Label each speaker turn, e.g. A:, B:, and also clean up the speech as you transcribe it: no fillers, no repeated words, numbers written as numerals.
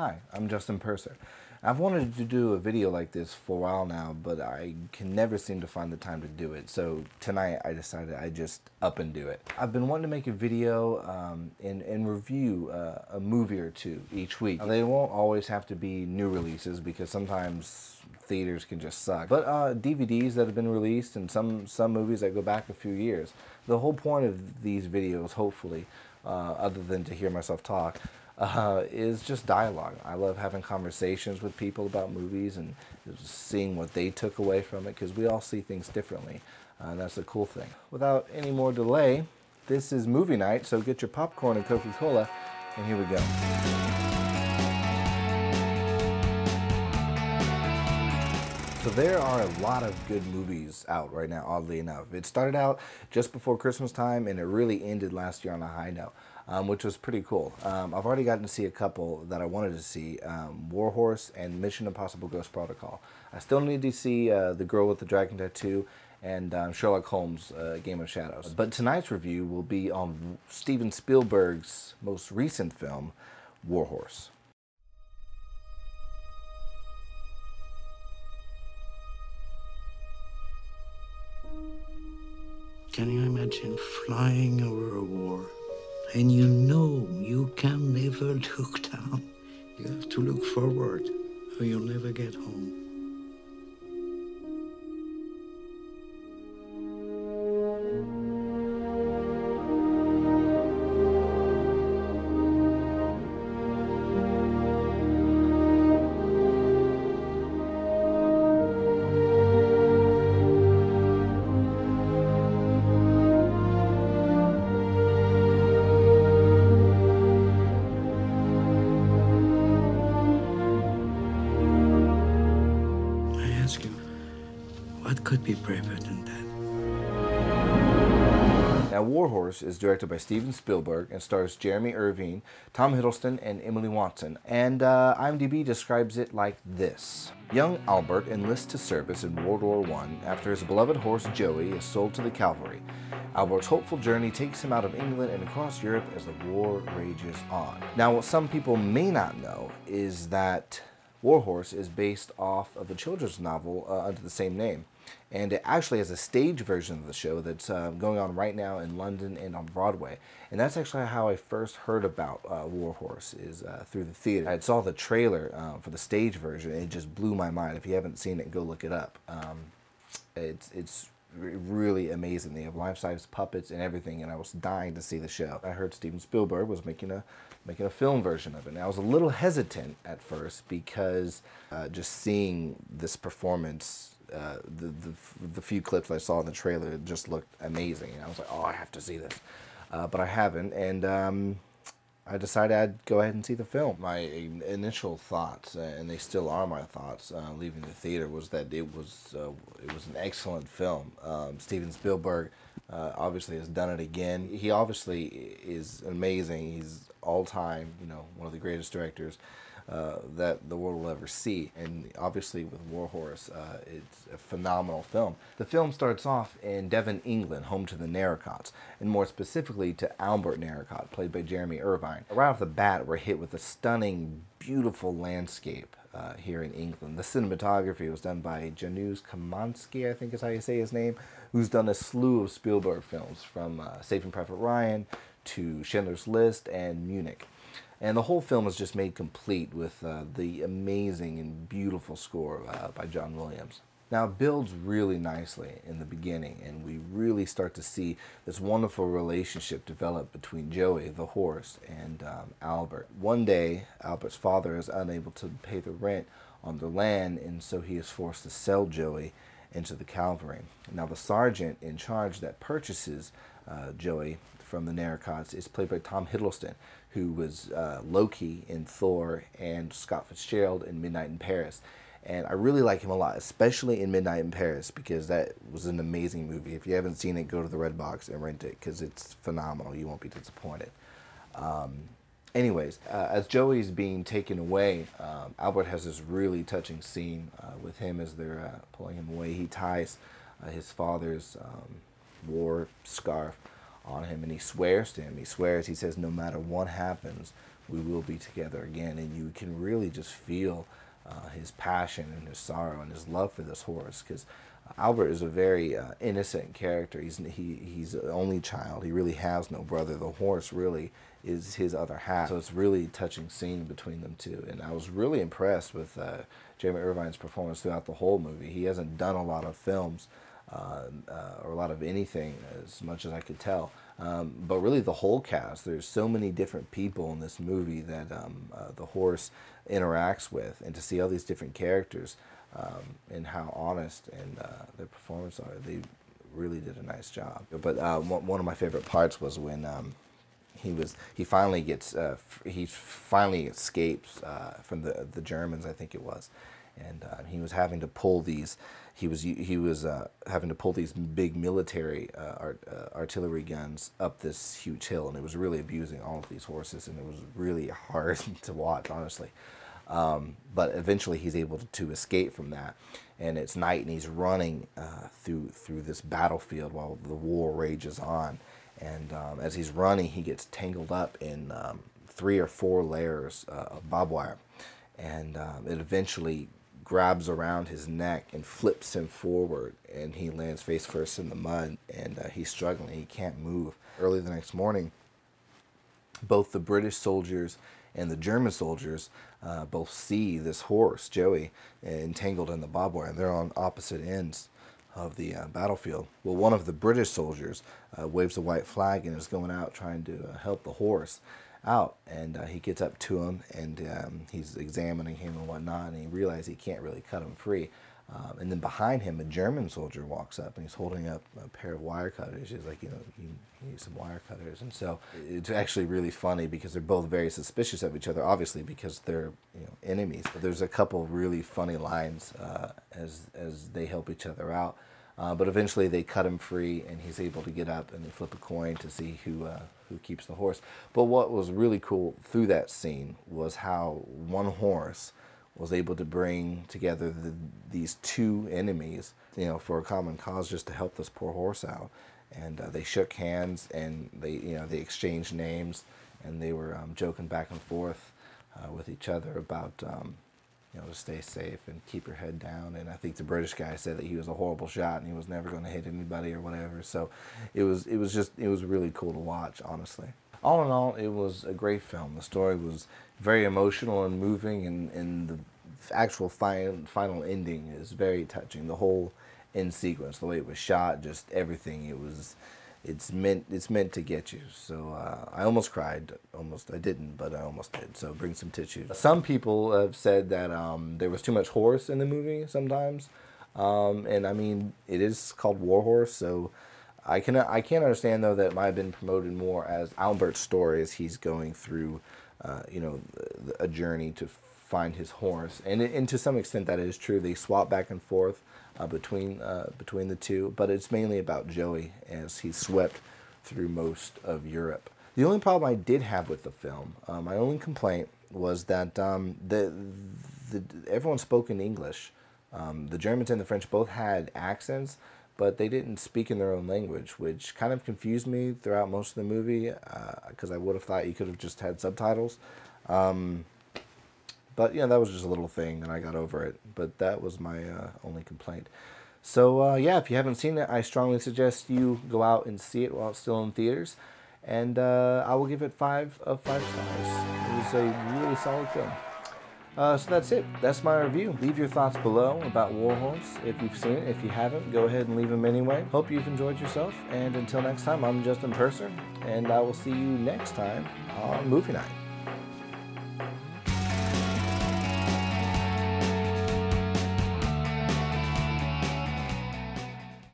A: Hi, I'm Justin Purser. I've wanted to do a video like this for a while now, but I can never seem to find the time to do it. So tonight I decided I'd just up and do it. I've been wanting to make a video and review a movie or two each week. Now, they won't always have to be new releases because sometimes theaters can just suck. But DVDs that have been released and some movies that go back a few years. The whole point of these videos, hopefully, other than to hear myself talk, is just dialogue. I love having conversations with people about movies and just seeing what they took away from it, because we all see things differently. That's a cool thing. Without any more delay, this is movie night, so get your popcorn and Coca-Cola, and here we go. So there are a lot of good movies out right now, oddly enough. It started out just before Christmas time, and it really ended last year on a high note, which was pretty cool. I've already gotten to see a couple that I wanted to see, War Horse and Mission Impossible Ghost Protocol. I still need to see The Girl with the Dragon Tattoo and Sherlock Holmes, Game of Shadows. But tonight's review will be on Steven Spielberg's most recent film, War Horse.
B: Can you imagine flying over a war and you know you can never look down? You have to look forward or you'll never get home. What could be braver than that?
A: Now, War Horse is directed by Steven Spielberg and stars Jeremy Irvine, Tom Hiddleston, and Emily Watson. And IMDb describes it like this. Young Albert enlists to service in World War I after his beloved horse Joey is sold to the cavalry. Albert's hopeful journey takes him out of England and across Europe as the war rages on. Now, what some people may not know is that War Horse is based off of a children's novel under the same name. And it actually has a stage version of the show that's going on right now in London and on Broadway. And that's actually how I first heard about War Horse, is through the theater. I saw the trailer for the stage version, and it just blew my mind. If you haven't seen it, go look it up. It's really amazing. They have life-size puppets and everything, and I was dying to see the show. I heard Steven Spielberg was making a film version of it. And I was a little hesitant at first because just seeing this performance, the few clips I saw in the trailer, it just looked amazing. And I was like, oh, I have to see this. But I haven't, and I decided I'd go ahead and see the film. My initial thoughts, and they still are my thoughts, leaving the theater, was that it was an excellent film. Steven Spielberg obviously has done it again. He obviously is amazing. He's all-time, one of the greatest directors that the world will ever see. And obviously with War Horse, it's a phenomenal film. The film starts off in Devon, England, home to the Narracotts, and more specifically to Albert Narracott, played by Jeremy Irvine. Right off the bat, we're hit with a stunning, beautiful landscape here in England. The cinematography was done by Janusz Kaminski, I think is how you say his name, who's done a slew of Spielberg films, from Saving Private Ryan to Schindler's List and Munich. And the whole film is just made complete with the amazing and beautiful score by John Williams. Now, it builds really nicely in the beginning, and we really start to see this wonderful relationship develop between Joey, the horse, and Albert. One day, Albert's father is unable to pay the rent on the land, and so he is forced to sell Joey into the cavalry. Now, the sergeant in charge that purchases Joey from the Narracotts is played by Tom Hiddleston, who was Loki in Thor and Scott Fitzgerald in Midnight in Paris. And I really like him a lot, especially in Midnight in Paris, because that was an amazing movie. If you haven't seen it, go to the Redbox and rent it, because it's phenomenal. You won't be disappointed. Anyways, as Joey's being taken away, Albert has this really touching scene with him as they're pulling him away. He ties his father's war scarf on him, and he swears to him. He says, no matter what happens, we will be together again. And you can really just feel his passion and his sorrow and his love for this horse, because Albert is a very innocent character. He's an only child. He really has no brother. The horse really is his other half. So it's really touching scene between them two. And I was really impressed with Jeremy Irvine's performance throughout the whole movie. He hasn't done a lot of films or a lot of anything, as much as I could tell. But really the whole cast, there's so many different people in this movie that the horse interacts with, and to see all these different characters and how honest and their performance are, they really did a nice job. But one of my favorite parts was when he finally escapes from the Germans, I think it was, and he was having to pull these. He was having to pull these big military artillery guns up this huge hill, and it was really abusing all of these horses, and it was really hard to watch, honestly. But eventually he's able to escape from that, and it's night, and he's running through this battlefield while the war rages on. And as he's running, he gets tangled up in 3 or 4 layers of barbed wire, and it eventually grabs around his neck and flips him forward, and he lands face first in the mud, and he's struggling. He can't move. Early the next morning, both the British soldiers and the German soldiers both see this horse, Joey, entangled in the barbed wire, and they're on opposite ends of the battlefield. Well, one of the British soldiers waves a white flag and is going out trying to help the horse out, and he gets up to him, and he's examining him and whatnot, and he realizes he can't really cut him free. And then behind him, a German soldier walks up, and he's holding up a pair of wire cutters. He's like, you need some wire cutters. And so it's actually really funny, because they're both very suspicious of each other, obviously, because they're enemies. But there's a couple really funny lines as they help each other out. But eventually they cut him free, and he's able to get up, and they flip a coin to see who keeps the horse. But what was really cool through that scene was how one horse was able to bring together these two enemies, for a common cause, just to help this poor horse out. And they shook hands, and they exchanged names, and they were joking back and forth with each other about to stay safe and keep your head down. And I think the British guy said that he was a horrible shot and he was never going to hit anybody or whatever. So it was really cool to watch, honestly. All in all, it was a great film. The story was very emotional and moving, and the actual final ending is very touching. The whole end sequence, the way it was shot, just everything. It's meant to get you. So I almost cried. I didn't, but I almost did. So bring some tissues. Some people have said that there was too much horse in the movie sometimes, and I mean, it is called War Horse, so I can't understand though that it might have been promoted more as Albert's story as he's going through, a journey to find his horse, and to some extent that is true. They swap back and forth between the two, but it's mainly about Joey as he's swept through most of Europe. The only problem I did have with the film, my only complaint, was that everyone spoke in English. The Germans and the French both had accents, but they didn't speak in their own language, which kind of confused me throughout most of the movie, because I would have thought you could have just had subtitles. But that was just a little thing, and I got over it. But that was my only complaint. So yeah, if you haven't seen it, I strongly suggest you go out and see it while it's still in theaters. And I will give it 5 of 5 stars. It was a really solid film. So that's it. That's my review. Leave your thoughts below about War Horse if you've seen it. If you haven't, go ahead and leave them anyway. Hope you've enjoyed yourself. And until next time, I'm Justin Purser, and I will see you next time on Movie Night.